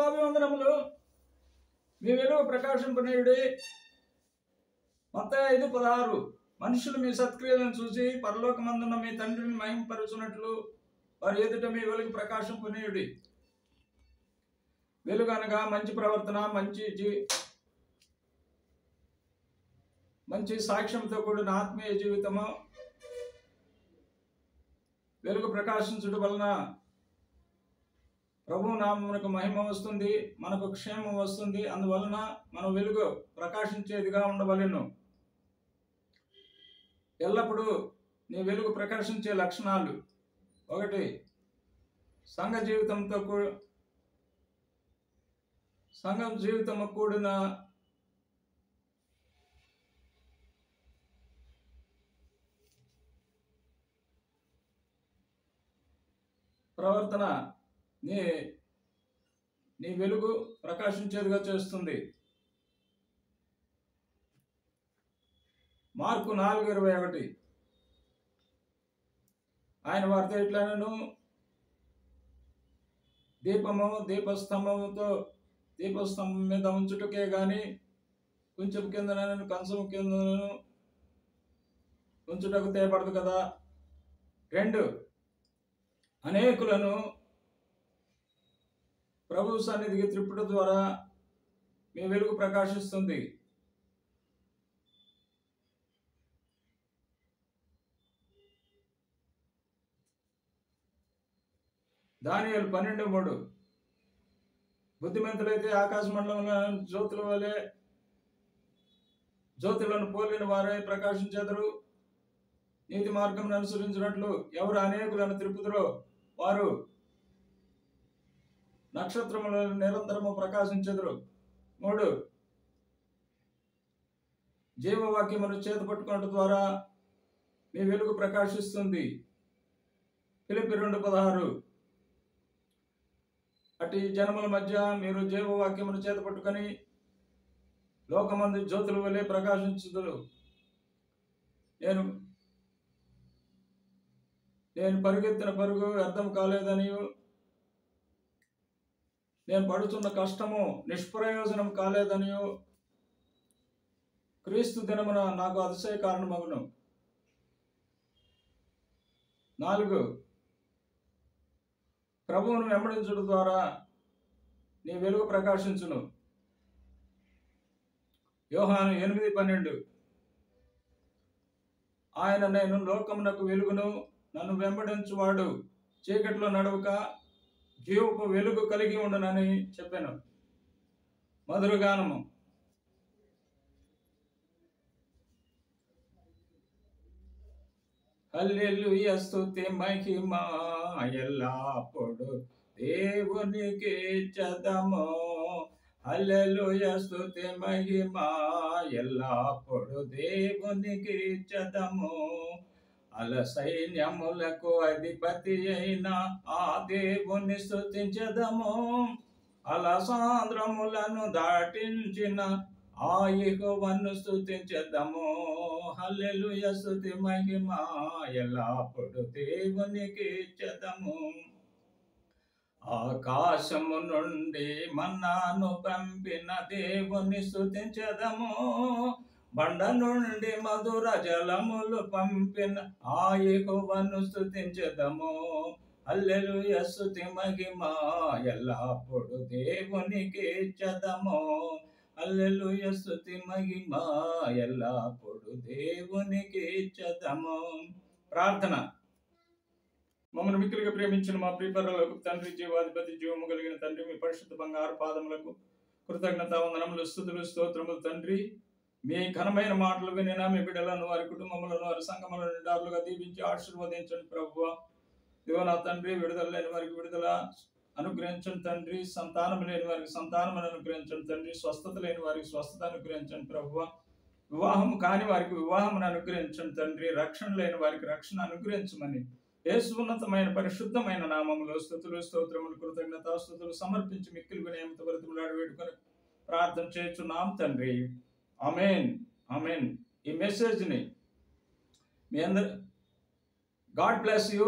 శుభాభివందనములు. మీ వెలుగు ప్రకాశింపనీయుడి. మత్తయి 5:16 మనుషులు మీ సత్క్రియలను చూసి పరలోకమందున్న మీ తండ్రిని మహిమపరచునట్లు వారి ఎదుట మీ వెలుగు ప్రకాశింపనీయుడి. వెలుగు అనగా మంచి ప్రవర్తన, మంచి సాక్ష్యంతో కూడిన ఆత్మీయ జీవితము. వెలుగు ప్రకాశించడం వలన ప్రభు నామమునకు మహిమ వస్తుంది, మనకు క్షేమం వస్తుంది. అందువలన మన వెలుగు ప్రకాశించేదిగా ఉండవలెను. ఎల్లప్పుడూ నీ వెలుగు ప్రకాశించే లక్షణాలు: 1, సంఘ జీవితము కూడిన ప్రవర్తన నీ వెలుగు ప్రకాశించేదిగా చేస్తుంది. మార్కు 4:21 ఆయన వారితో ఇట్లనెను, దీపము దీపస్తంభం మీద ఉంచుటకే గాని కొంచెం కిందనను కంచం కిందనను ఉంచుటకు తేపడదు కదా. 2, అనేకులను ప్రభు సన్నిధికి త్రిప్పుట ద్వారా మీ వెలుగు ప్రకాశిస్తుంది. దానియేలు 12:3 బుద్ధిమంతులైతే ఆకాశ మండలంలో జ్యోతులను పోలిన వారే ప్రకాశించెదరు. నీతి మార్గమును అనుసరించినట్లు ఎవరు అనేకులను త్రిప్పుదురో వారు నక్షత్రములను నిరంతరము ప్రకాశించెదరు. 3, జీవవాక్యమును చేతపట్టుకోవడం ద్వారా మీ వెలుగు ప్రకాశిస్తుంది. ఫిలిప్పీ 2:16 అటు జనముల మధ్య మీరు జీవవాక్యమును చేతపట్టుకొని లోకమందు జ్యోతుల వలె ప్రకాశించుదురు. నేను పరిగెత్తిన పరుగు వ్యర్థం కాలేదనియు, నేను పడుతున్న కష్టము నిష్ప్రయోజనం కాలేదనియు క్రీస్తు దినమున నాకు అతిశయ కారణమగును. 4, ప్రభువును వెంబడించడం ద్వారా నీ వెలుగు ప్రకాశించును. యోహాను 8:12 ఆయన నేను లోకమునకు వెలుగును, నన్ను వెంబడించువాడు చీకట్లో నడవక జీవపు వెలుగు కలిగి ఉండునని చెప్పాను. మధురగానము. హల్లెలూయా స్తుతి మహిమ ఎల్లప్పుడు దేవునికి ఇచ్చెదము. హల్లెలూయా స్తుతి మహిమ ఎల్లప్పుడు దేవునికి ఇచ్చెదము. అల సైన్యములకు అధిపతి అయిన ఆ దేవుని స్తుతించెదము. అల సాంద్రములను దాటించిన ఆ యెహోవాను స్తుతించెదము. హల్లెలూయా స్తుతి మహిమ ఎల్లప్పుడు దేవునికి ఇచ్చెదము. ఆకాశము నుండి మన్నాను పంపిన దేవుని స్తుతించెదము. బండ నుండి మధుర జలములు పంపిన ఆ యెహోవాను స్తుతించెదము. హల్లెలూయా స్తుతి మహిమ ఎల్లప్పుడు దేవునికి ఇచ్చెదము. హల్లెలూయా స్తుతి మహిమ ఎల్లప్పుడు దేవునికి ఇచ్చెదము. ప్రార్థన. మమ్మల్ని మిక్కిలిగా ప్రేమించిన మా ప్రియపరలోకపు తండ్రి, జీవాధిపతి, జీవము కలిగిన తండ్రి, మీ పరిశుద్ధ బంగారు పాదములకు కృతజ్ఞతావందనములు, స్తుతులు, స్తోత్రములు తండ్రి. మీ ఘనమైన మాటలు వినిన మీ బిడ్డలను, వారి కుటుంబములను, వారి సంఘములను నిండారులుగా దీవించి ఆశీర్వదించండి ప్రభువా. దేవా నా తండ్రి, విడుదల లేని వారికి విడుదల అనుగ్రహించండి తండ్రి. సంతానం లేని వారికి సంతానమును అనుగ్రహించండి తండ్రి. స్వస్థత లేని వారికి స్వస్థత అనుగ్రహించండి ప్రభువా. వివాహం కాని వారికి వివాహమును అనుగ్రహించండి తండ్రి. రక్షణ లేని వారికి రక్షణ అనుగ్రహించమని యేసు ఉన్నతమైన పరిశుద్ధమైన నామములో స్తుతులు, స్తోత్రములు, కృతజ్ఞతాస్తుతులు సమర్పించి మిక్కిలి వినయముతో బ్రతిమలాడి వేడుకొని ప్రార్థన చేయుచున్నాం తండ్రి. ఆమేన్, ఆమేన్. ఈ మెసేజ్ని మీ అందరు గాడ్ బ్లెస్ యూ.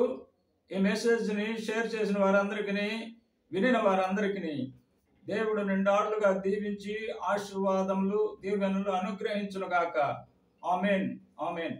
ఈ మెసేజ్ని షేర్ చేసిన వారందరికీ, వినిన వారందరికీ దేవుడు నిండారులుగా దీవించి ఆశీర్వాదములు దీవెనలు అనుగ్రహించునుగాక. ఆమేన్. ఆమేన్.